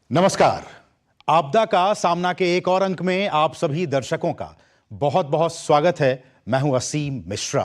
नमस्कार। आपदा का सामना के एक और अंक में आप सभी दर्शकों का बहुत बहुत स्वागत है। मैं हूं असीम मिश्रा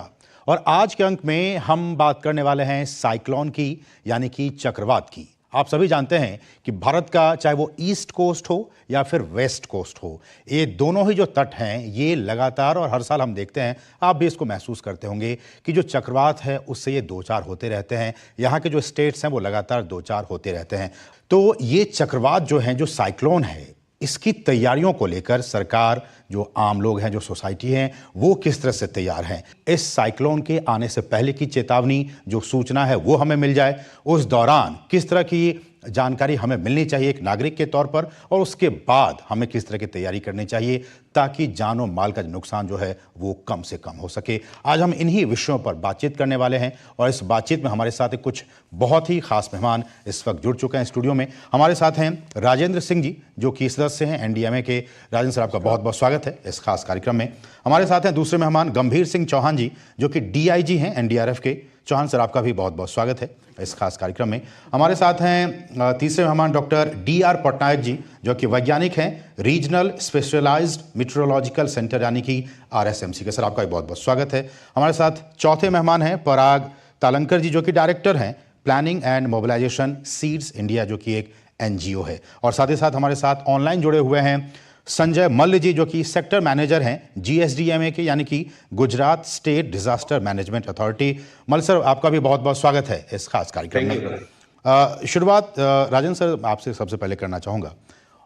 और आज के अंक में हम बात करने वाले हैं साइक्लोन की, यानी कि चक्रवात की। आप सभी जानते हैं कि भारत का चाहे वो ईस्ट कोस्ट हो या फिर वेस्ट कोस्ट हो, ये दोनों ही जो तट हैं ये लगातार और हर साल हम देखते हैं, आप भी इसको महसूस करते होंगे कि जो चक्रवात है उससे ये दो चार होते रहते हैं। यहाँ के जो स्टेट्स हैं वो लगातार दो चार होते रहते हैं। तो ये चक्रवात जो है, जो साइक्लोन है, इसकी तैयारियों को लेकर सरकार, जो आम लोग हैं, जो सोसाइटी हैं, वो किस तरह से तैयार हैं। इस साइक्लोन के आने से पहले की चेतावनी, जो सूचना है वो हमें मिल जाए, उस दौरान किस तरह की जानकारी हमें मिलनी चाहिए एक नागरिक के तौर पर, और उसके बाद हमें किस तरह की तैयारी करनी चाहिए ताकि जान और माल का नुकसान जो है वो कम से कम हो सके। आज हम इन्हीं विषयों पर बातचीत करने वाले हैं और इस बातचीत में हमारे साथ कुछ बहुत ही खास मेहमान इस वक्त जुड़ चुके हैं स्टूडियो में। हमारे साथ हैं राजेंद्र सिंह जी, जो कि सदस्य हैं एनडीएमए के। राजेंद्र सर, आपका बहुत बहुत स्वागत है इस खास कार्यक्रम में। हमारे साथ हैं दूसरे मेहमान गंभीर सिंह चौहान जी, जो कि डीआईजी हैं एनडीआरएफ के। चौहान सर, आपका भी बहुत बहुत स्वागत है इस खास कार्यक्रम में। हमारे साथ हैं तीसरे मेहमान डॉक्टर डीआर पटनायक जी, जो कि वैज्ञानिक हैं रीजनल स्पेशलाइज्ड मीटरोलॉजिकल सेंटर यानी कि आरएसएमसी के। सर, आपका भी बहुत बहुत स्वागत है। हमारे साथ चौथे मेहमान हैं पराग तालंकर जी, जो कि डायरेक्टर हैं planning and mobilisation SEEDS India, जो कि एक एनजीओ है। और साथ ही साथ हमारे साथ ऑनलाइन जुड़े हुए हैं संजय मल्ल जी, जो कि सेक्टर मैनेजर हैं जीएसडीएमए के, यानी कि Gujarat state disaster management authority. Malla sir, आपका भी बहुत बहुत स्वागत है इस खास कार्यक्रम में। शुरुआत राजेंद्र सर आपसे सबसे पहले करना चाहूँगा।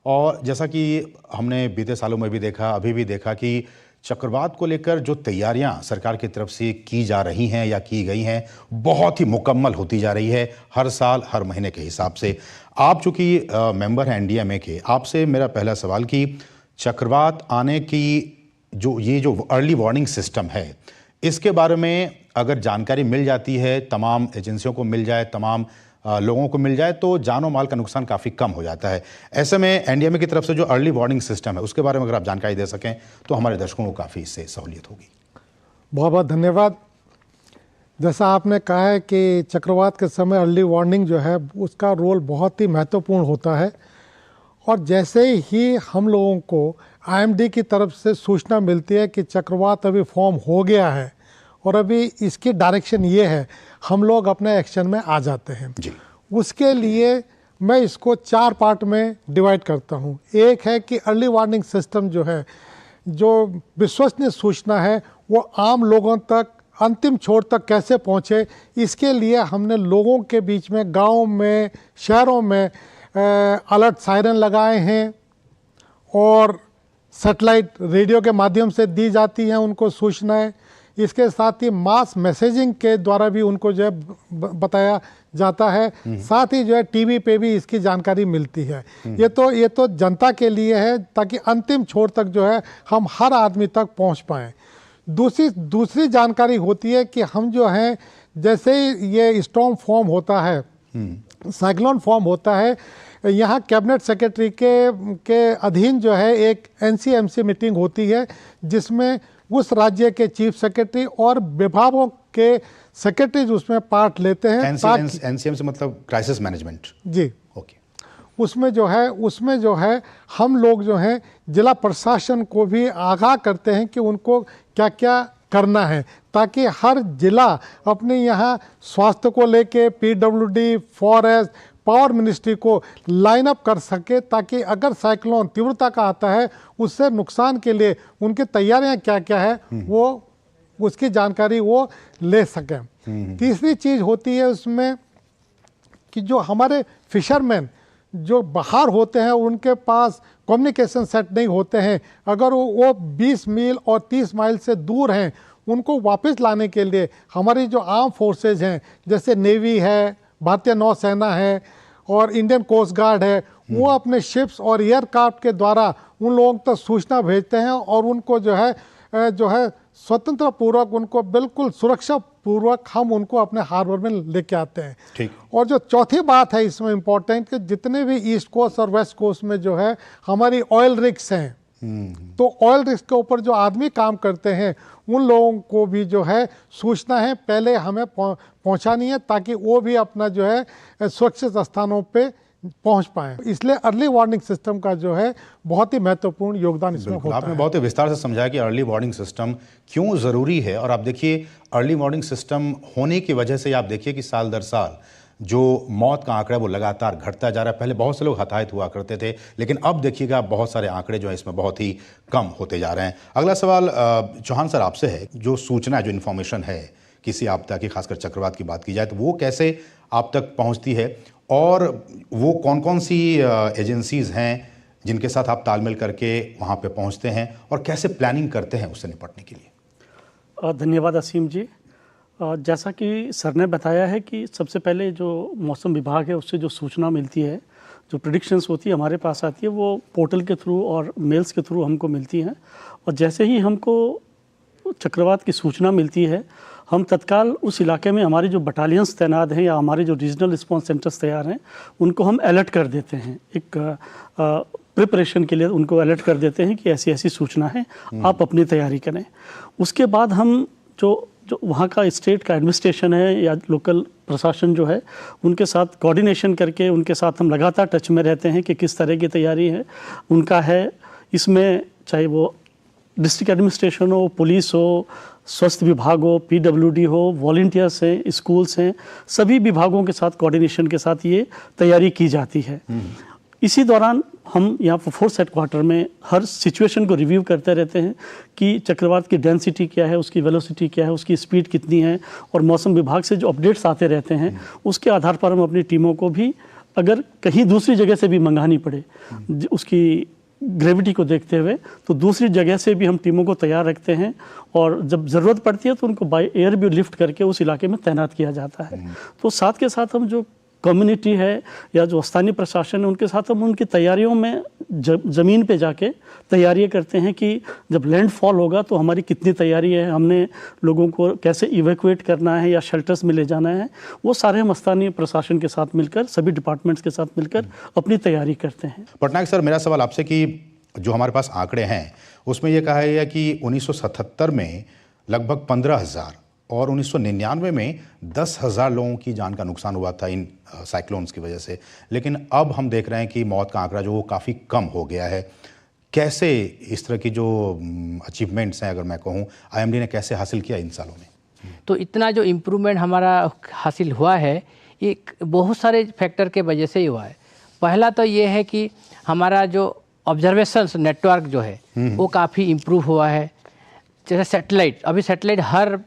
और जैसा कि हमने बीते सालों में भी देखा, अभी भी देखा कि चक्रवात को लेकर जो तैयारियां सरकार की तरफ से की जा रही हैं या की गई हैं, बहुत ही मुकम्मल होती जा रही है हर साल, हर महीने के हिसाब से। आप चूँकि मेंबर हैं एनडीएमए के, आपसे मेरा पहला सवाल कि चक्रवात आने की जो अर्ली वार्निंग सिस्टम है, इसके बारे में अगर जानकारी मिल जाती है, तमाम एजेंसियों को मिल जाए, तमाम लोगों को मिल जाए, तो जानो माल का नुकसान काफ़ी कम हो जाता है। ऐसे में एनडीएमए की तरफ से जो अर्ली वार्निंग सिस्टम है, उसके बारे में अगर आप जानकारी दे सकें तो हमारे दर्शकों को काफ़ी इससे सहूलियत होगी। बहुत बहुत धन्यवाद। जैसा आपने कहा है कि चक्रवात के समय अर्ली वार्निंग जो है उसका रोल बहुत ही महत्वपूर्ण होता है। और जैसे ही हम लोगों को आईएमडी की तरफ से सूचना मिलती है कि चक्रवात अभी फॉर्म हो गया है और अभी इसकी डायरेक्शन ये है, हम लोग अपने एक्शन में आ जाते हैं जी। उसके लिए मैं इसको 4 पार्ट में डिवाइड करता हूँ। एक है कि अर्ली वार्निंग सिस्टम जो है, जो विश्वसनीय सूचना है वो आम लोगों तक, अंतिम छोर तक कैसे पहुँचे, इसके लिए हमने लोगों के बीच में, गाँव में, शहरों में अलर्ट सायरन लगाए हैं और सैटेलाइट रेडियो के माध्यम से दी जाती हैं उनको सूचनाएं। इसके साथ ही मास मैसेजिंग के द्वारा भी उनको जो है बताया जाता है। साथ ही जो है टीवी पे भी इसकी जानकारी मिलती है। ये तो जनता के लिए है, ताकि अंतिम छोर तक जो है हम हर आदमी तक पहुंच पाएँ। दूसरी जानकारी होती है कि हम जो हैं, जैसे ही ये स्टॉर्म फॉर्म होता है, साइक्लोन फॉर्म होता है, यहाँ कैबिनेट सेक्रेटरी के अधीन जो है एक एनसीएमसी मीटिंग होती है, जिसमें उस राज्य के चीफ सेक्रेटरी और विभागों के सेक्रेटरीज उसमें पार्ट लेते हैं। एनसीएमसी मतलब क्राइसिस मैनेजमेंट जी। ओके। उसमें जो है हम लोग जो हैं जिला प्रशासन को भी आगाह करते हैं कि उनको क्या क्या करना है, ताकि हर जिला अपने यहाँ स्वास्थ्य को लेके, पीडब्ल्यूडी, फॉरेस्ट, पावर मिनिस्ट्री को लाइन अप कर सके, ताकि अगर साइक्लोन तीव्रता का आता है उससे नुकसान के लिए उनकी तैयारियां क्या क्या है वो उसकी जानकारी वो ले सकें। तीसरी चीज़ होती है उसमें कि जो हमारे फिशरमैन जो बाहर होते हैं, उनके पास कम्युनिकेशन सेट नहीं होते हैं। अगर वो 20 मील और 30 माइल से दूर हैं, उनको वापस लाने के लिए हमारी जो आर्म फोर्सेज हैं, जैसे नेवी है, भारतीय नौसेना है और इंडियन कोस्ट गार्ड है, वो अपने शिप्स और एयरक्राफ्ट के द्वारा उन लोगों तक सूचना भेजते हैं और उनको जो है स्वतंत्र पूर्वक, उनको बिल्कुल सुरक्षा पूर्वक हम उनको अपने हार्बर में लेके आते हैं। ठीक। और जो चौथी बात है इसमें इम्पोर्टेंट, कि जितने भी ईस्ट कोस्ट और वेस्ट कोस्ट में जो है हमारी ऑयल रिग्स हैं, तो ऑयल रिग्स के ऊपर जो आदमी काम करते हैं, उन लोगों को भी जो है सूचना है पहले हमें पहुंचानी है, ताकि वो भी अपना जो है सुरक्षित स्थानों पे पहुंच पाएं। इसलिए अर्ली वार्निंग सिस्टम का जो है बहुत ही महत्वपूर्ण योगदान इसमें होता आपने है। बहुत ही विस्तार से समझाया कि अर्ली वार्निंग सिस्टम क्यों ज़रूरी है। और आप देखिए अर्ली वार्निंग सिस्टम होने की वजह से आप देखिए कि साल दर साल जो मौत का आंकड़ा वो लगातार घटता जा रहा है। पहले बहुत से लोग हताहत हुआ करते थे, लेकिन अब देखिएगा बहुत सारे आंकड़े जो हैं इसमें बहुत ही कम होते जा रहे हैं। अगला सवाल चौहान सर आपसे है, जो सूचना जो इन्फॉर्मेशन है किसी आपदा की, खासकर चक्रवात की बात की जाए, तो वो कैसे आप तक पहुंचती है और वो कौन कौन सी एजेंसीज़ हैं जिनके साथ आप तालमेल करके वहाँ पे पहुँचते हैं और कैसे प्लानिंग करते हैं उससे निपटने के लिए? धन्यवाद असीम जी। जैसा कि सर ने बताया है कि सबसे पहले जो मौसम विभाग है उससे जो सूचना मिलती है, जो प्रेडिक्शंस होती है हमारे पास आती है, वो पोर्टल के थ्रू और मेल्स के थ्रू हमको मिलती हैं। और जैसे ही हमको चक्रवात की सूचना मिलती है, हम तत्काल उस इलाके में हमारी जो बटालियंस तैनात हैं या हमारे जो रीजनल रिस्पांस सेंटर्स तैयार हैं उनको हम अलर्ट कर देते हैं। एक प्रिपरेशन के लिए उनको अलर्ट कर देते हैं कि ऐसी ऐसी सूचना है, आप अपनी तैयारी करें। उसके बाद हम जो वहाँ का स्टेट का एडमिनिस्ट्रेशन है या लोकल प्रशासन जो है उनके साथ कोऑर्डिनेशन करके उनके साथ हम लगातार टच में रहते हैं कि किस तरह की तैयारी है उनका है। इसमें चाहे वो डिस्ट्रिक्ट एडमिनिस्ट्रेशन हो, पुलिस हो, स्वास्थ्य विभाग हो, पीडब्ल्यूडी हो, वॉलंटियर्स हैं, स्कूल्स हैं, सभी विभागों के साथ कोऑर्डिनेशन के साथ ये तैयारी की जाती है। इसी दौरान हम यहाँ पर फोर्स हेडक्वार्टर में हर सिचुएशन को रिव्यू करते रहते हैं कि चक्रवात की डेंसिटी क्या है, उसकी वेलोसिटी क्या है, उसकी स्पीड कितनी है, और मौसम विभाग से जो अपडेट्स आते रहते हैं उसके आधार पर हम अपनी टीमों को भी अगर कहीं दूसरी जगह से भी मंगानी पड़े उसकी ग्रेविटी को देखते हुए तो दूसरी जगह से भी हम टीमों को तैयार रखते हैं, और जब ज़रूरत पड़ती है तो उनको बाय एयर भी लिफ्ट करके उस इलाके में तैनात किया जाता है। तो साथ के साथ हम जो कम्युनिटी है या जो स्थानीय प्रशासन है उनके साथ हम उनकी तैयारियों में ज़मीन पे जाके तैयारियां करते हैं कि जब लैंडफॉल होगा तो हमारी कितनी तैयारी है, हमने लोगों को कैसे इवैक्यूएट करना है या शेल्टर्स में ले जाना है, वो सारे हम स्थानीय प्रशासन के साथ मिलकर, सभी डिपार्टमेंट्स के साथ मिलकर अपनी तैयारी करते हैं। पटनायक सर, मेरा सवाल आपसे कि जो हमारे पास आंकड़े हैं उसमें यह कहा है कि 1977 में लगभग 15,000 और 1999 में 10,000 लोगों की जान का नुकसान हुआ था इन साइक्लोन्स की वजह से, लेकिन अब हम देख रहे हैं कि मौत का आंकड़ा जो वो काफ़ी कम हो गया है। कैसे इस तरह की जो अचीवमेंट्स हैं, अगर मैं कहूँ, आईएमडी ने कैसे हासिल किया इन सालों में? तो इतना जो इम्प्रूवमेंट हमारा हासिल हुआ है ये बहुत सारे फैक्टर के वजह से ही हुआ है। पहला तो ये है कि हमारा जो ऑब्जर्वेशंस नेटवर्क जो है वो काफ़ी इम्प्रूव हुआ है। जैसे सैटेलाइट, अभी सैटेलाइट हर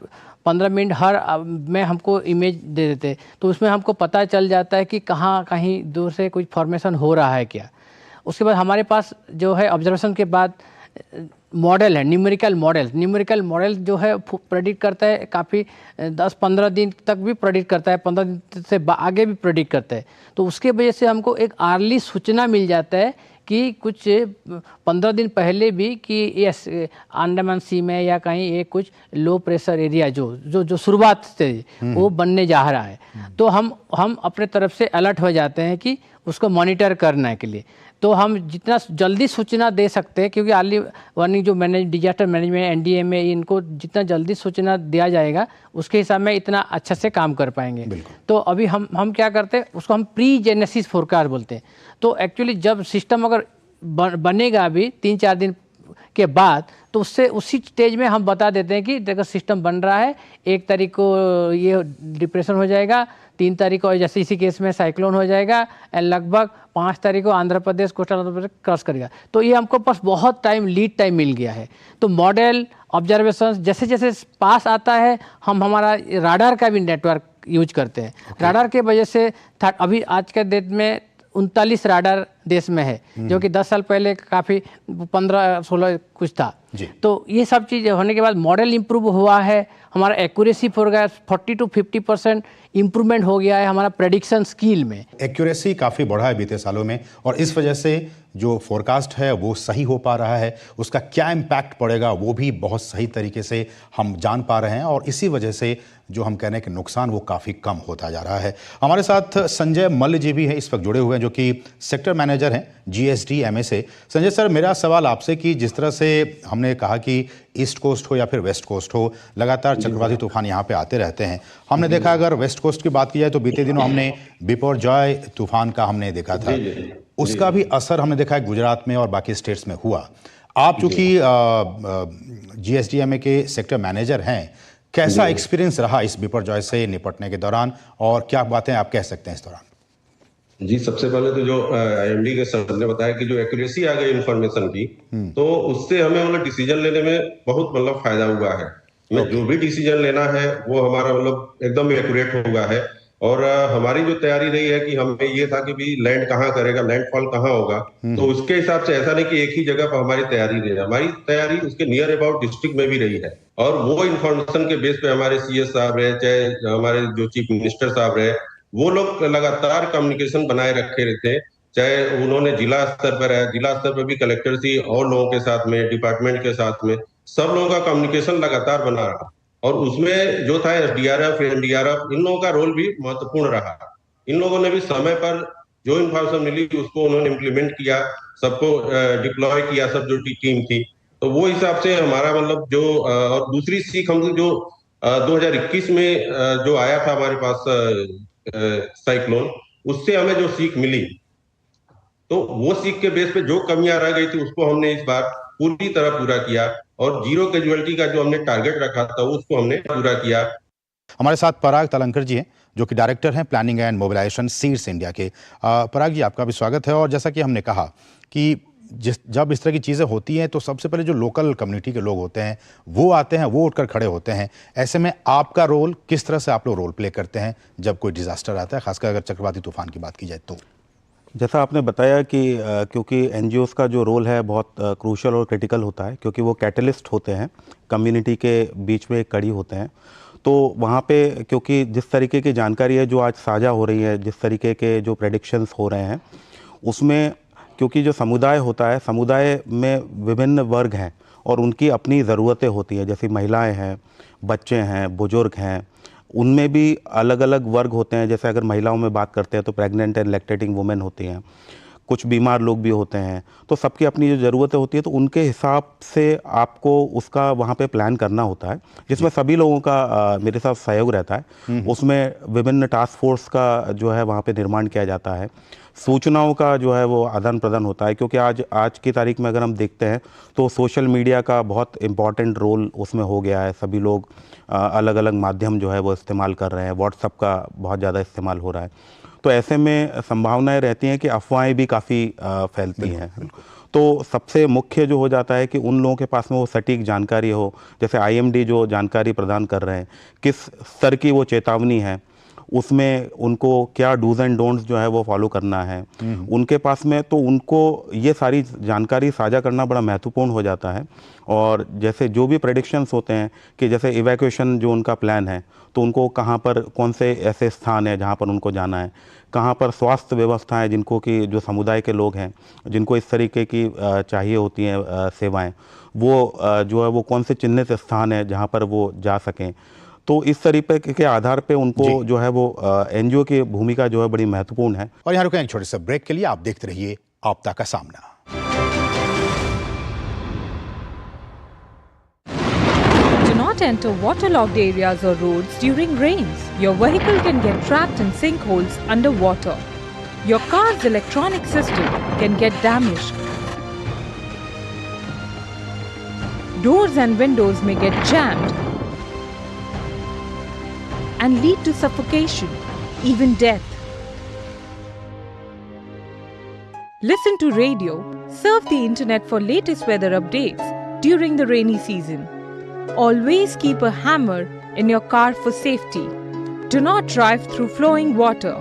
15 मिनट हर में हमको इमेज दे देते, तो उसमें हमको पता चल जाता है कि कहाँ कहीं दूर से कुछ फॉर्मेशन हो रहा है क्या। उसके बाद हमारे पास जो है ऑब्जर्वेशन के बाद मॉडल है, न्यूमेरिकल मॉडल जो है प्रेडिक्ट करता है, काफ़ी 10-15 दिन तक भी प्रेडिक्ट करता है, 15 दिन से आगे भी प्रेडिक्ट करता है। तो उसके वजह से हमको एक अर्ली सूचना मिल जाता है कि कुछ 15 दिन पहले भी कि यस अंडमान सी में या कहीं ये कुछ लो प्रेशर एरिया जो शुरुआत से वो बनने जा रहा है, तो हम अपने तरफ से अलर्ट हो जाते हैं कि उसको मॉनिटर करने के लिए। तो हम जितना जल्दी सूचना दे सकते हैं, क्योंकि अर्ली वार्निंग जो डिजास्टर मैनेजमेंट एनडीएमए इनको जितना जल्दी सूचना दिया जाएगा उसके हिसाब में इतना अच्छा से काम कर पाएंगे। तो अभी हम क्या करते हैं, उसको हम प्री जेनेसिस फोरकास्ट बोलते हैं। तो एक्चुअली जब सिस्टम अगर बनेगा अभी 3-4 दिन के बाद, तो उससे उसी स्टेज में हम बता देते हैं कि देखो सिस्टम बन रहा है, 1 तारीख को ये डिप्रेशन हो जाएगा, 3 तारीख को जैसे इसी केस में साइक्लोन हो जाएगा, लगभग 5 तारीख को आंध्र प्रदेश, कोस्टल आंध्र प्रदेश क्रॉस करेगा। तो ये हमको पास बहुत लीड टाइम मिल गया है। तो मॉडल ऑब्जर्वेशन जैसे जैसे पास आता है, हम हमारा राडार का भी नेटवर्क यूज करते हैं। राडार के वजह से अभी आज के डेट में 39 राडार देश में है, जो कि 10 साल पहले काफ़ी 15-16 कुछ था। तो ये सब चीज़ होने के बाद मॉडल इम्प्रूव हुआ है, हमारा एक्यूरेसी हो गया 40 to 50% इम्प्रूवमेंट हो गया है हमारा प्रेडिक्शन स्किल में। एक्यूरेसी काफ़ी बढ़ा है बीते सालों में, और इस वजह से जो फोरकास्ट है वो सही हो पा रहा है, उसका क्या इम्पैक्ट पड़ेगा वो भी बहुत सही तरीके से हम जान पा रहे हैं, और इसी वजह से जो हम कह रहे हैं कि नुकसान वो काफ़ी कम होता जा रहा है। हमारे साथ संजय मल्ल जी भी हैं, इस वक्त जुड़े हुए हैं, जो कि सेक्टर मैनेजर मैनेजर हैं GSDMA से। संजय सर, मेरा सवाल आपसे कि जिस तरह से हमने कहा कि ईस्ट कोस्ट हो या फिर वेस्ट कोस्ट हो, लगातार चक्रवाती तूफान यहाँ पे आते रहते हैं। हमने देखा, अगर वेस्ट कोस्ट की बात की जाए तो बीते दिनों हमने बिपरजॉय तूफान का हमने देखा था, उसका भी असर हमने देखा है गुजरात में और बाकी स्टेट्स में हुआ। आप चूंकि GSDMA के सेक्टर मैनेजर हैं, कैसा एक्सपीरियंस रहा इस बिपरजॉय से निपटने के दौरान और क्या बातें आप कह सकते हैं इस दौरान? जी, सबसे पहले तो जो IMD के सर ने बताया कि जो एक्यूरेसी आ गई इन्फॉर्मेशन की, तो उससे हमें मतलब डिसीजन लेने में बहुत मतलब फायदा हुआ है। जो भी डिसीजन लेना है वो हमारा मतलब एकदम एक्यूरेट हुआ है। और हमारी जो तैयारी रही है कि हमें ये था कि भी लैंड कहाँ करेगा, लैंडफॉल कहाँ होगा, तो उसके हिसाब से ऐसा नहीं कि एक ही जगह पर हमारी तैयारी रही है, हमारी तैयारी उसके नियर अबाउट डिस्ट्रिक्ट में भी रही है। और वो इन्फॉर्मेशन के बेस पे हमारे CS साहब रहे, चाहे हमारे जो चीफ मिनिस्टर साहब रहे, वो लोग लगातार कम्युनिकेशन बनाए रखे रहते, चाहे उन्होंने जिला स्तर पर है, जिला स्तर पर भी कलेक्टर सी और लोगों के साथ में, डिपार्टमेंट के साथ में, सब लोगों का कम्युनिकेशन लगातार बना रहा। और उसमें जो था SDRF, NDRF, इन लोगों का रोल भी महत्वपूर्ण रहा। इन लोगों ने भी समय पर जो इन्फॉर्मेशन मिली उसको उन्होंने इम्प्लीमेंट किया, सबको डिप्लॉय किया, सब जो टीम थी। तो वो हिसाब से हमारा मतलब जो और दूसरी सीख हम जो 2021 में जो आया था हमारे पास साइक्लोन, उससे हमें जो सीख मिली, तो वो सीख के बेस पे जो कमियां रह गई थी उसको हमने इस बार पूरी तरह पूरा किया और जीरो कैजुअलिटी का जो हमने टारगेट रखा था उसको हमने पूरा किया। हमारे साथ पराग तलंकर जी हैं, जो कि डायरेक्टर हैं planning and mobilisation SEEDS India के। पराग जी, आपका भी स्वागत है। और जैसा कि हमने कहा कि जब इस तरह की चीज़ें होती हैं तो सबसे पहले जो लोकल कम्युनिटी के लोग होते हैं वो आते हैं, वो उठकर खड़े होते हैं। ऐसे में आपका रोल किस तरह से आप लोग रोल प्ले करते हैं जब कोई डिजास्टर आता है, खासकर अगर चक्रवाती तूफान की बात की जाए तो? जैसा आपने बताया कि क्योंकि NGOs का जो रोल है बहुत क्रूशल और क्रिटिकल होता है, क्योंकि वो कैटलिस्ट होते हैं, कम्युनिटी के बीच में एक कड़ी होते हैं। तो वहाँ पे क्योंकि जिस तरीके की जानकारी है जो आज साझा हो रही है, जिस तरीके के जो प्रेडिक्शंस हो रहे हैं, उसमें क्योंकि जो समुदाय होता है, समुदाय में विभिन्न वर्ग हैं और उनकी अपनी ज़रूरतें होती हैं, जैसे महिलाएं हैं, बच्चे हैं, बुजुर्ग हैं, उनमें भी अलग अलग वर्ग होते हैं। जैसे अगर महिलाओं में बात करते हैं तो प्रेग्नेंट एंड लैक्टेटिंग वुमेन होती हैं, कुछ बीमार लोग भी होते हैं। तो सबकी अपनी जो ज़रूरतें होती है, तो उनके हिसाब से आपको उसका वहाँ पे प्लान करना होता है, जिसमें सभी लोगों का मेरे साथ सहयोग रहता है। उसमें विभिन्न टास्क फोर्स का जो है वहाँ पे निर्माण किया जाता है, सूचनाओं का जो है वो आदान प्रदान होता है, क्योंकि आज की तारीख में अगर हम देखते हैं तो सोशल मीडिया का बहुत इम्पॉर्टेंट रोल उसमें हो गया है। सभी लोग अलग अलग माध्यम जो है वो इस्तेमाल कर रहे हैं, व्हाट्सएप का बहुत ज़्यादा इस्तेमाल हो रहा है। तो ऐसे में संभावनाएं रहती हैं कि अफवाहें भी काफ़ी फैलती हैं। तो सबसे मुख्य जो हो जाता है कि उन लोगों के पास में वो सटीक जानकारी हो, जैसे IMD जो जानकारी प्रदान कर रहे हैं, किस स्तर की वो चेतावनी है, उसमें उनको क्या डूज एंड डोंट्स जो है वो फॉलो करना है उनके पास में, तो उनको ये सारी जानकारी साझा करना बड़ा महत्वपूर्ण हो जाता है। और जैसे जो भी प्रेडिक्शंस होते हैं कि जैसे इवैक्यूएशन जो उनका प्लान है, तो उनको कहाँ पर, कौन से ऐसे स्थान है जहाँ पर उनको जाना है, कहाँ पर स्वास्थ्य व्यवस्था है जिनको कि जो समुदाय के लोग हैं जिनको इस तरीके की चाहिए होती हैं सेवाएं, वो जो है वो कौन से चिन्हित स्थान है जहाँ पर वो जा सकें। तो इस तरीके के आधार पे उनको जो है वो NGO की भूमिका जो है बड़ी महत्वपूर्ण है। और यहाँ रुकें एक छोटे से ब्रेक के लिए। आप देखते रहिए आपदा का सामना। Do not enter waterlogged areas or roads during rains. Your vehicle can get trapped in sinkholes underwater. Your car's electronic system can get damaged. Doors and windows may get jammed and lead to suffocation, even death. Listen to radio, surf the internet for latest weather updates during the rainy season. Always keep a hammer in your car for safety. Do not drive through flowing water.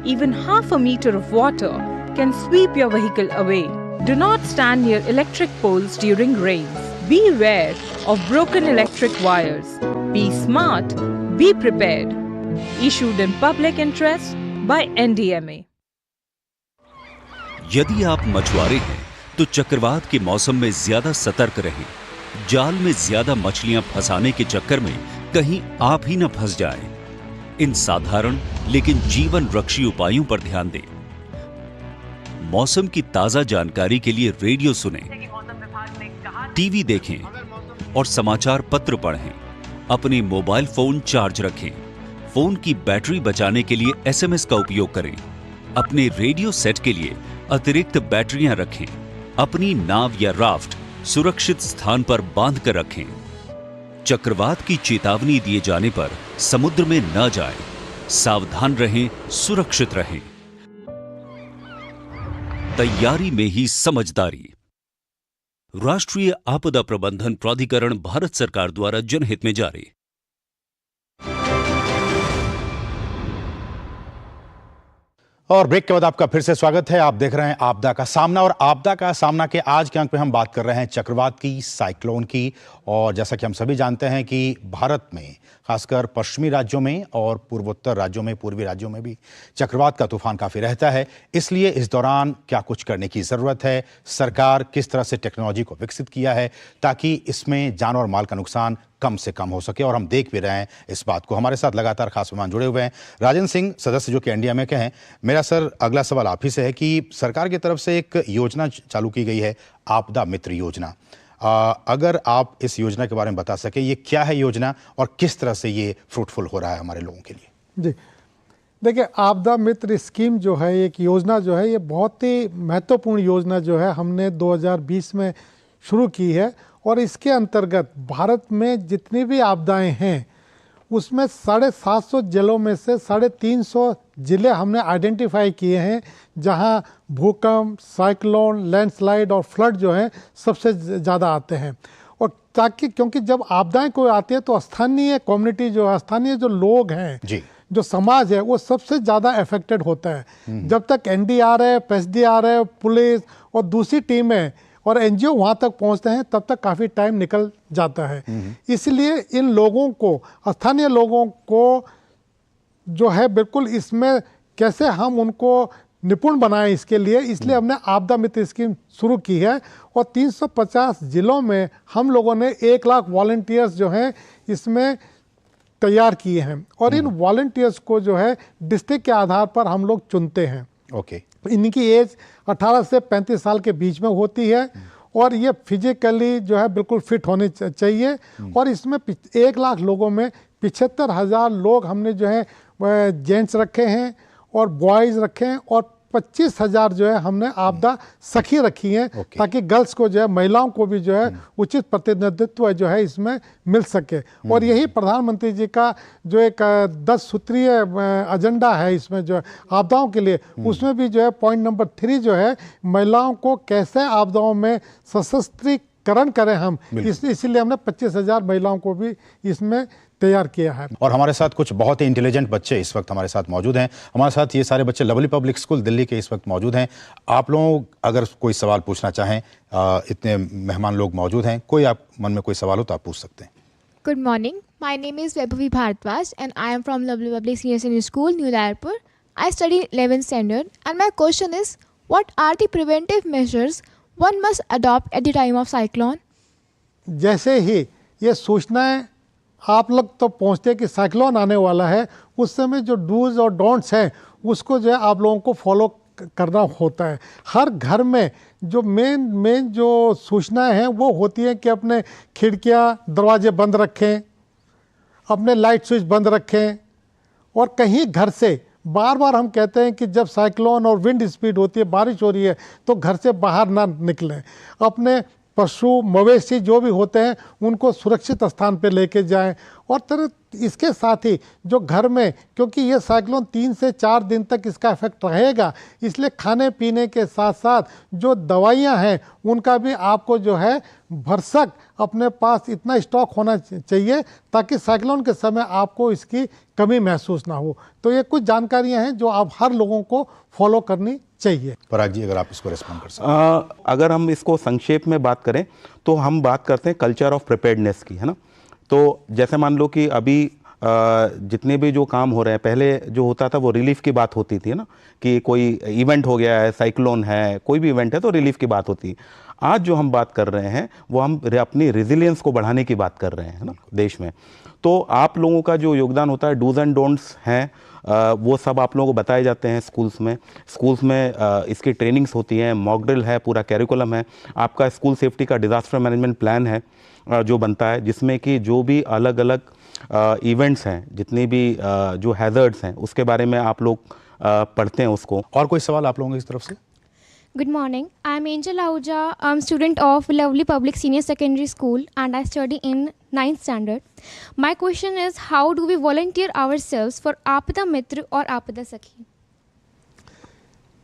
Even half a meter of water can sweep your vehicle away. Do not stand near electric poles during rains. Beware of broken electric wires. Be smart. Be prepared. Issued in public interest by NDMA. यदि आप मछुआरे हैं तो चक्रवात के मौसम में ज्यादा सतर्क रहें। जाल में ज्यादा मछलियां फंसाने के चक्कर में कहीं आप ही न फंस जाएं। इन साधारण लेकिन जीवन रक्षी उपायों पर ध्यान दें। मौसम की ताजा जानकारी के लिए रेडियो सुनें, टीवी देखें और समाचार पत्र पढ़ें। अपने मोबाइल फोन चार्ज रखें। फोन की बैटरी बचाने के लिए एसएमएस का उपयोग करें। अपने रेडियो सेट के लिए अतिरिक्त बैटरियां रखें। अपनी नाव या राफ्ट सुरक्षित स्थान पर बांध कर रखें। चक्रवात की चेतावनी दिए जाने पर समुद्र में न जाएं। सावधान रहें, सुरक्षित रहें। तैयारी में ही समझदारी। राष्ट्रीय आपदा प्रबंधन प्राधिकरण, भारत सरकार द्वारा जनहित में जारी। और ब्रेक के बाद आपका फिर से स्वागत है। आप देख रहे हैं आपदा का सामना, और आपदा का सामना के आज के अंक में हम बात कर रहे हैं चक्रवात की, साइक्लोन की। और जैसा कि हम सभी जानते हैं कि भारत में खासकर पश्चिमी राज्यों में और पूर्वोत्तर राज्यों में, पूर्वी राज्यों में भी चक्रवात का तूफान काफ़ी रहता है। इसलिए इस दौरान क्या कुछ करने की ज़रूरत है, सरकार किस तरह से टेक्नोलॉजी को विकसित किया है ताकि इसमें जान और माल का नुकसान कम से कम हो सके, और हम देख भी रहे हैं इस बात को। हमारे साथ लगातार खास मेहमान जुड़े हुए हैं। राजन सिंह, सदस्य जो कि एनडीएमए के हैं। मेरा सर अगला सवाल आप ही से है कि सरकार की तरफ से एक योजना चालू की गई है, आपदा मित्र योजना। अगर आप इस योजना के बारे में बता सके, ये क्या है योजना और किस तरह से ये फ्रूटफुल हो रहा है हमारे लोगों के लिए? जी देखिए, आपदा मित्र स्कीम जो है, एक योजना जो है, ये बहुत ही महत्वपूर्ण योजना जो है हमने 2020 में शुरू की है। और इसके अंतर्गत भारत में जितनी भी आपदाएं हैं उसमें 750 जिलों में से 350 जिले हमने आइडेंटिफाई किए हैं जहां भूकंप, साइक्लोन, लैंडस्लाइड और फ्लड जो है सबसे ज़्यादा आते हैं। और ताकि, क्योंकि जब आपदाएं कोई आती है तो स्थानीय कम्युनिटी जो है, स्थानीय जो लोग हैं जी, जो समाज है, वो सबसे ज़्यादा अफेक्टेड होता है। जब तक एनडीआरएफ, एसडीआरएफ, पुलिस और दूसरी टीमें और एनजीओ वहाँ तक पहुँचते हैं तब तक काफ़ी टाइम निकल जाता है। इसलिए इन लोगों को, स्थानीय लोगों को जो है बिल्कुल इसमें कैसे हम उनको निपुण बनाएं, इसके लिए इसलिए हमने आपदा मित्र स्कीम शुरू की है। और 350 जिलों में हम लोगों ने 1 लाख वॉलंटियर्स जो हैं इसमें तैयार किए हैं। और इन वॉलंटियर्स को जो है डिस्ट्रिक्ट के आधार पर हम लोग चुनते हैं। ओके। इनकी एज 18 से 35 साल के बीच में होती है और ये फिजिकली जो है बिल्कुल फिट होने चाहिए। और इसमें 1 लाख लोगों में 75,000 लोग हमने जो है जेंट्स रखे हैं और बॉयज़ रखे हैं, और 25,000 जो है हमने आपदा सखी रखी हैं ताकि गर्ल्स को जो है, महिलाओं को भी जो है उचित प्रतिनिधित्व जो है इसमें मिल सके। और यही प्रधानमंत्री जी का जो एक 10 सूत्रीय एजेंडा है इसमें जो है आपदाओं के लिए, उसमें भी जो है पॉइंट नंबर 3 जो है महिलाओं को कैसे आपदाओं में सशस्त्रीकरण करें हम, इसीलिए हमने 25,000 महिलाओं को भी इसमें तैयार किया है। और हमारे साथ कुछ बहुत ही इंटेलिजेंट बच्चे इस वक्त हमारे साथ मौजूद हैं। हमारे साथ ये सारे बच्चे लवली पब्लिक स्कूल दिल्ली के इस वक्त मौजूद हैं। आप लोग अगर कोई सवाल पूछना चाहें, इतने मेहमान लोग मौजूद हैं, कोई आप मन में कोई सवाल हो तो आप पूछ सकते हैं। Good morning. My name is Vaibhavi Bharadwaj and I am from Lovely Public Senior Secondary School, New Raipur. I study 11th standard and my question is, what are the preventive measures one must adopt at the time of cyclone? जैसे ही ये सूचनाएं आप लोग तो पहुंचते हैं कि cyclone आने वाला है, उस समय जो डूज और डोंट्स हैं उसको जो है आप लोगों को फॉलो करना होता है। हर घर में जो मेन जो सूचनाएं हैं वो होती है कि अपने खिड़कियां, दरवाजे बंद रखें, अपने लाइट स्विच बंद रखें, और कहीं घर से बार बार हम कहते हैं कि जब साइक्लोन और विंड स्पीड होती है, बारिश हो रही है, तो घर से बाहर ना निकलें। अपने पशु, मवेशी जो भी होते हैं उनको सुरक्षित स्थान पर लेके जाएं। और इसके साथ ही जो घर में, क्योंकि ये साइक्लोन 3 से 4 दिन तक इसका इफेक्ट रहेगा, इसलिए खाने पीने के साथ साथ जो दवाइयां हैं उनका भी आपको जो है भरसक अपने पास इतना स्टॉक होना चाहिए ताकि साइक्लोन के समय आपको इसकी कमी महसूस ना हो। तो ये कुछ जानकारियां हैं जो आप हर लोगों को फॉलो करनी चाहिए। पराग जी, अगर आप इसको रिस्पॉन्ड कर सकते। अगर हम इसको संक्षेप में बात करें तो हम बात करते हैं कल्चर ऑफ प्रिपेयर्डनेस की, है ना। तो जैसे मान लो कि अभी जितने भी जो काम हो रहे हैं, पहले जो होता था वो रिलीफ की बात होती थी ना, कि कोई इवेंट हो गया है, साइक्लोन है, कोई भी इवेंट है तो रिलीफ की बात होती है। आज जो हम बात कर रहे हैं वो हम अपनी रेजिलियंस को बढ़ाने की बात कर रहे हैं ना देश में। तो आप लोगों का जो योगदान होता है, डूज एंड डोंट्स हैं, वो सब आप लोगों को बताए जाते हैं स्कूल्स में इसकी ट्रेनिंग्स होती हैं, मॉक ड्रिल है, पूरा कैरिकुलम है, आपका स्कूल सेफ्टी का डिज़ास्टर मैनेजमेंट प्लान है जो बनता है, जिसमें कि जो भी अलग अलग इवेंट्स हैं, जितनी भी जो हैज़र्ड्स हैं, उसके बारे में आप लोग पढ़ते हैं उसको। और कोई सवाल आप लोगों की तरफ से? Good morning. I'm Angel Ahuja. I'm student of Lovely Public Senior Secondary School and I study in 9th standard. My question is, how do we volunteer ourselves for Aapada Mitra or Aapada Sakhi?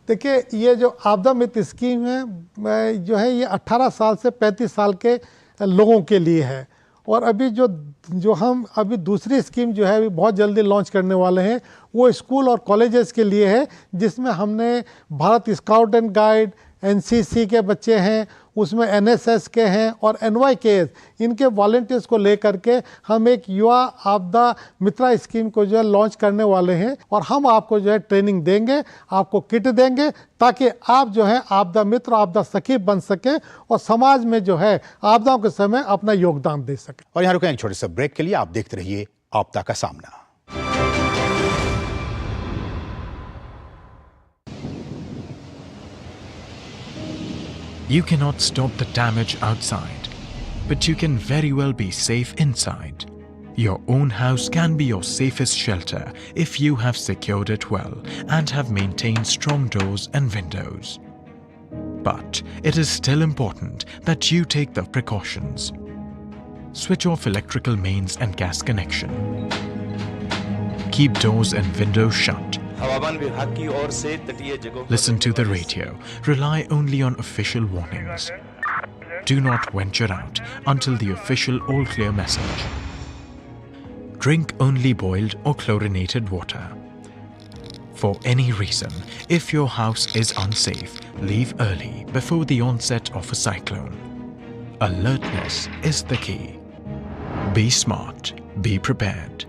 देखिए, ये जो आपदा मित्र scheme है जो है ये 18 साल से 35 साल के लोगों के लिए है। और अभी जो हम अभी दूसरी स्कीम जो है अभी बहुत जल्दी लॉन्च करने वाले हैं वो स्कूल और कॉलेजेस के लिए है, जिसमें हमने Bharat scout and guide, NCC के बच्चे हैं, उसमें एनएसएस के हैं और एनवाईकेएस, इनके वॉलंटियर्स को लेकर के हम एक युवा आपदा मित्रा स्कीम को जो है लॉन्च करने वाले हैं। और हम आपको जो है ट्रेनिंग देंगे, आपको किट देंगे, ताकि आप जो है आपदा मित्र, आपदा सखी बन सके और समाज में जो है आपदाओं के समय अपना योगदान दे सके। और यहाँ रुकें एक छोटे से ब्रेक के लिए। आप देखते रहिए आपदा का सामना। You cannot stop the damage outside, but you can very well be safe inside. Your own house can be your safest shelter if you have secured it well and have maintained strong doors and windows. But it is still important that you take the precautions. Switch off electrical mains and gas connection. Keep doors and windows shut. Listen to the radio. Rely only on official warnings. Do not venture out until the official all clear message. Drink only boiled or chlorinated water. For any reason, if your house is unsafe, leave early before the onset of a cyclone. Alertness is the key. Be smart. Be prepared.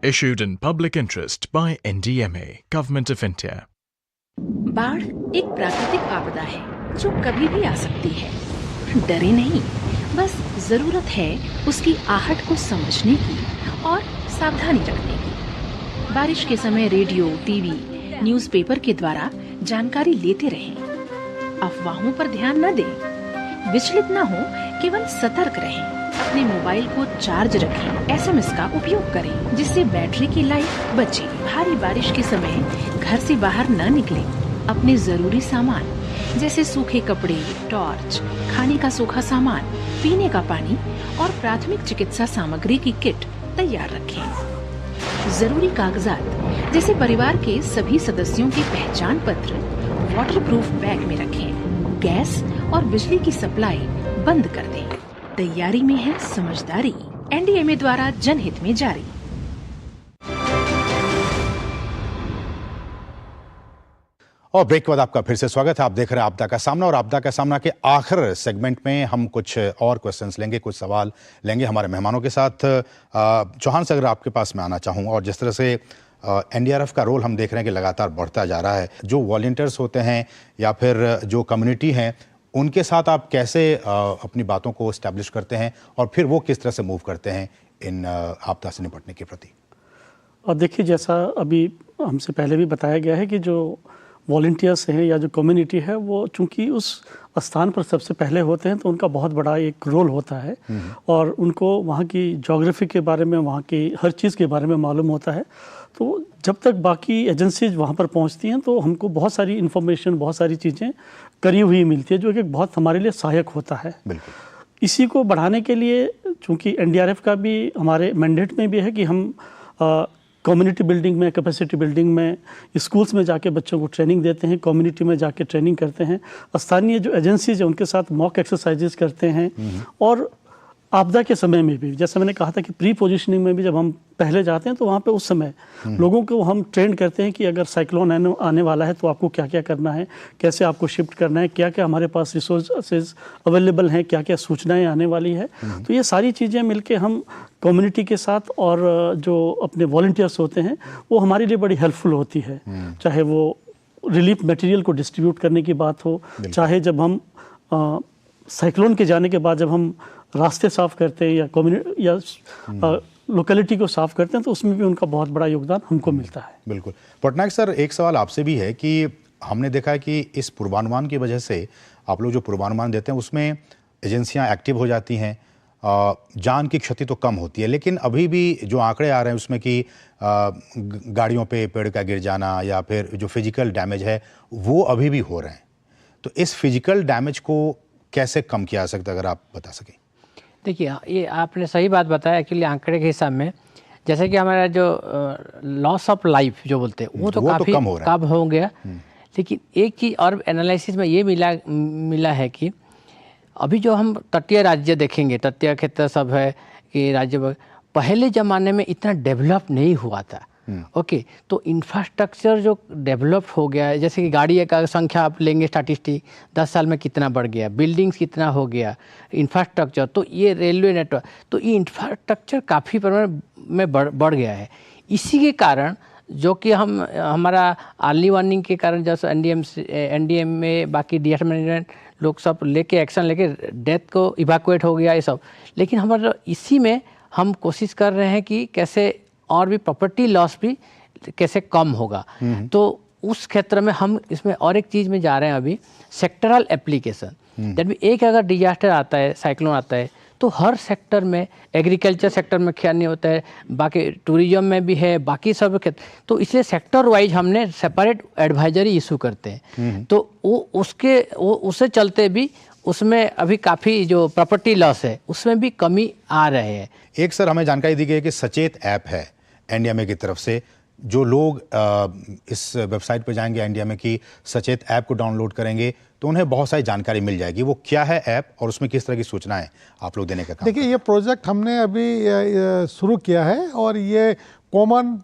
Issued in public interest by NDMA, Government of India. बाढ़ एक प्राकृतिक आपदा है जो कभी भी आ सकती है। डरे नहीं, बस जरूरत है उसकी आहट को समझने की और सावधानी रखने की। बारिश के समय रेडियो, टीवी, न्यूज़पेपर के द्वारा जानकारी लेते रहें। अफवाहों पर ध्यान न दें, विचलित न हो, केवल सतर्क रहें। अपने मोबाइल को चार्ज रखें, एसएमएस का उपयोग करें जिससे बैटरी की लाइफ बचे। भारी बारिश के समय घर से बाहर न निकलें। अपने जरूरी सामान जैसे सूखे कपड़े, टॉर्च, खाने का सूखा सामान, पीने का पानी और प्राथमिक चिकित्सा सामग्री की किट तैयार रखें। जरूरी कागजात जैसे परिवार के सभी सदस्यों के पहचान पत्र वाटरप्रूफ बैग में रखें। गैस और बिजली की सप्लाई बंद कर दें। तैयारी में है समझदारी। एनडीएमए द्वारा जनहित में जारी। और ब्रेक के बाद आपका फिर से स्वागत है। आप देख रहे हैं आपदा का सामना, और आपदा का सामना के आखिर सेगमेंट में हम कुछ और क्वेश्चंस लेंगे, कुछ सवाल लेंगे हमारे मेहमानों के साथ। चौहान से अगर आपके पास मैं आना चाहूँ, और जिस तरह से एनडीआरएफ का रोल हम देख रहे हैं कि लगातार बढ़ता जा रहा है, जो वॉलंटियर्स होते हैं या फिर जो कम्युनिटी हैं, उनके साथ आप कैसे अपनी बातों को इस्टेब्लिश करते हैं और फिर वो किस तरह से मूव करते हैं इन आपदा से निपटने के प्रति? और देखिए, जैसा अभी हमसे पहले भी बताया गया है कि जो वॉलंटियर्स हैं या जो कम्युनिटी है, वो चूंकि उस स्थान पर सबसे पहले होते हैं तो उनका बहुत बड़ा एक रोल होता है और उनको वहाँ की ज्योग्राफी के बारे में, वहाँ की हर चीज़ के बारे में मालूम होता है। तो जब तक बाकी एजेंसीज वहाँ पर पहुँचती हैं तो हमको बहुत सारी इन्फॉर्मेशन, बहुत सारी चीज़ें करी हुई मिलती है, जो कि बहुत हमारे लिए सहायक होता है। इसी को बढ़ाने के लिए चूँकि एनडीआरएफ का भी हमारे मैंडेट में भी है कि हम कम्युनिटी बिल्डिंग में, कैपेसिटी बिल्डिंग में, स्कूल्स में जाके बच्चों को ट्रेनिंग देते हैं, कम्युनिटी में जाके ट्रेनिंग करते हैं, स्थानीय जो एजेंसीज हैं उनके साथ मॉक एक्सरसाइजेस करते हैं। और आपदा के समय में भी, जैसे मैंने कहा था कि प्री पोजीशनिंग में भी जब हम पहले जाते हैं तो वहाँ पे उस समय लोगों को हम ट्रेन करते हैं कि अगर साइक्लोन आने वाला है तो आपको क्या क्या करना है, कैसे आपको शिफ्ट करना है, क्या क्या हमारे पास रिसोर्सेज अवेलेबल हैं, क्या क्या सूचनाएं आने वाली है। तो ये सारी चीज़ें मिलके हम कम्युनिटी के साथ और जो अपने वॉलंटियर्स होते हैं वो हमारे लिए बड़ी हेल्पफुल होती है। चाहे वो रिलीफ मटेरियल को डिस्ट्रीब्यूट करने की बात हो, चाहे जब हम साइक्लोन के जाने के बाद जब हम रास्ते साफ करते हैं या लोकेलिटी को साफ करते हैं, तो उसमें भी उनका बहुत बड़ा योगदान हमको मिलता है। बिल्कुल। पटनायक सर, एक सवाल आपसे भी है कि हमने देखा है कि इस पूर्वानुमान की वजह से आप लोग जो पूर्वानुमान देते हैं उसमें एजेंसियां एक्टिव हो जाती हैं, जान की क्षति तो कम होती है, लेकिन अभी भी जो आंकड़े आ रहे हैं उसमें कि गाड़ियों पे पेड़ का गिर जाना या फिर जो फिजिकल डैमेज है वो अभी भी हो रहे हैं। तो इस फिजिकल डैमेज को कैसे कम किया जा सकता है, अगर आप बता सकें। देखिए, ये आपने सही बात बताया। एक्चुअली आंकड़े के हिसाब में जैसे कि हमारा जो लॉस ऑफ लाइफ जो बोलते हैं वो तो काफ़ी कम हो गया। लेकिन एक चीज़ और एनालिसिस में ये मिला है कि अभी जो हम तटीय राज्य देखेंगे, तटीय क्षेत्र सब है कि राज्य पहले ज़माने में इतना डेवलप नहीं हुआ था। ओके, तो इंफ्रास्ट्रक्चर जो डेवलप हो गया है, जैसे कि गाड़ी का संख्या आप लेंगे स्टैटिस्टिक 10 साल में कितना बढ़ गया, बिल्डिंग्स कितना हो गया, इंफ्रास्ट्रक्चर, तो ये रेलवे नेटवर्क, तो ये इंफ्रास्ट्रक्चर काफ़ी परिमाण में बढ़ गया है। इसी के कारण जो कि हमारा अर्ली वार्निंग के कारण जैसे एनडीएम में बाकी डिजास्टर मैनेजमेंट लोग सब लेके एक्शन लेके डेथ को इवैक्यूएट हो गया ये सब। लेकिन हमारा इसी में हम कोशिश कर रहे हैं कि कैसे और भी प्रॉपर्टी लॉस भी कैसे कम होगा। तो उस क्षेत्र में हम इसमें और एक चीज़ में जा रहे हैं अभी, सेक्टरल एप्लीकेशन। जब भी एक अगर डिजास्टर आता है, साइक्लोन आता है, तो हर सेक्टर में, एग्रीकल्चर सेक्टर में क्या नहीं होता है, बाकी टूरिज्म में भी है, बाकी सब क्षेत्र, तो इसलिए सेक्टर वाइज हमने सेपरेट एडवाइजरी इशू करते हैं। तो उससे चलते भी उसमें अभी काफ़ी जो प्रॉपर्टी लॉस है उसमें भी कमी आ रहे हैं। एक सर हमें जानकारी दी गई है कि सचेत ऐप है एनडीएमए की तरफ से, जो लोग इस वेबसाइट पर जाएंगे एनडीएमए की सचेत ऐप को डाउनलोड करेंगे तो उन्हें बहुत सारी जानकारी मिल जाएगी। वो क्या है ऐप और उसमें किस तरह की सूचनाएं आप लोग देने का काम? देखिए, ये प्रोजेक्ट हमने अभी शुरू किया है और ये कॉमन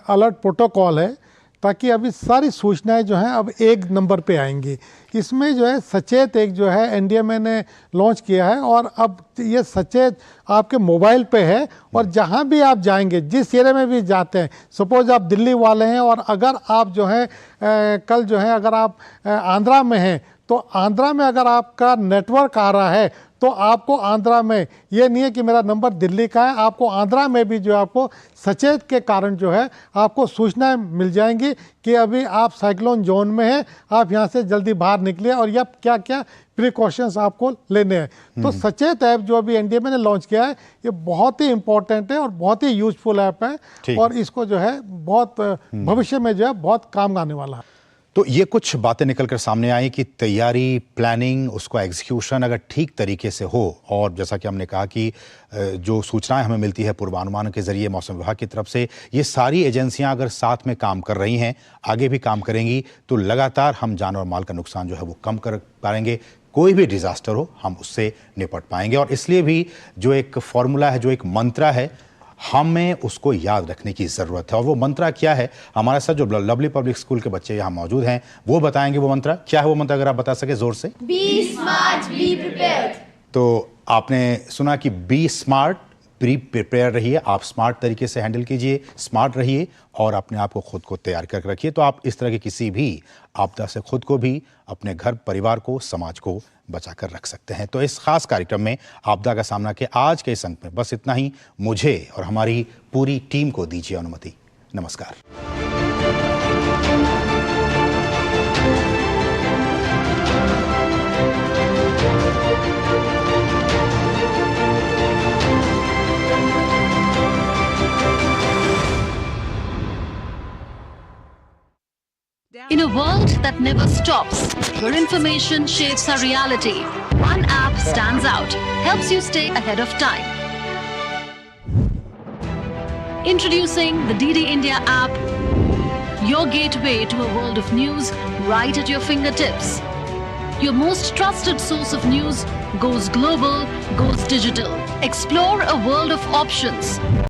अलर्ट प्रोटोकॉल है, ताकि अभी सारी सूचनाएं जो हैं अब एक नंबर पे आएंगी। इसमें जो है सचेत एक जो है एनडीएमए ने लॉन्च किया है और अब ये सचेत आपके मोबाइल पे है और जहां भी आप जाएंगे, जिस एरिया में भी जाते हैं, सपोज आप दिल्ली वाले हैं और अगर आप जो है कल जो है अगर आप आंध्रा में हैं, तो आंध्रा में अगर आपका नेटवर्क आ रहा है तो आपको आंध्रा में, ये नहीं है कि मेरा नंबर दिल्ली का है, आपको आंध्रा में भी जो है आपको सचेत के कारण जो है आपको सूचनाएं मिल जाएंगी कि अभी आप साइक्लोन जोन में हैं, आप यहाँ से जल्दी बाहर निकलिए और यह क्या क्या प्रिकॉशंस आपको लेने हैं। तो सचेत ऐप जो अभी एनडीएमए ने लॉन्च किया है, ये बहुत ही इंपॉर्टेंट है और बहुत ही यूजफुल ऐप है और इसको जो है बहुत भविष्य में जो है बहुत काम आने वाला है। तो ये कुछ बातें निकलकर सामने आई कि तैयारी, प्लानिंग, उसका एग्जीक्यूशन अगर ठीक तरीके से हो, और जैसा कि हमने कहा कि जो सूचनाएं हमें मिलती है पूर्वानुमान के जरिए मौसम विभाग की तरफ से, ये सारी एजेंसियां अगर साथ में काम कर रही हैं, आगे भी काम करेंगी, तो लगातार हम जान और माल का नुकसान जो है वो कम कर पाएंगे। कोई भी डिजास्टर हो हम उससे निपट पाएंगे। और इसलिए भी जो एक फॉर्मूला है, जो एक मंत्रा है, हमें उसको याद रखने की ज़रूरत है। और वो मंत्रा क्या है, हमारे साथ जो लवली पब्लिक स्कूल के बच्चे यहाँ मौजूद हैं वो बताएंगे वो मंत्रा क्या है। वो मंत्र अगर आप बता सके जोर से। Be smart, be prepared. तो आपने सुना कि बी स्मार्ट, बी प्रिपेयर रहिए, आप स्मार्ट तरीके से हैंडल कीजिए, स्मार्ट रहिए और अपने आप को खुद को तैयार कर रखिए। तो आप इस तरह की किसी भी आपदा से खुद को भी, अपने घर परिवार को, समाज को बचा कर रख सकते हैं। तो इस खास कार्यक्रम में आपदा का सामना के आज के इस अंक में बस इतना ही। मुझे और हमारी पूरी टीम को दीजिए अनुमति। नमस्कार। In a world that never stops, where information shapes our reality, one app stands out, helps you stay ahead of time. Introducing the DD India app, your gateway to a world of news right at your fingertips. Your most trusted source of news goes global, goes digital. Explore a world of options.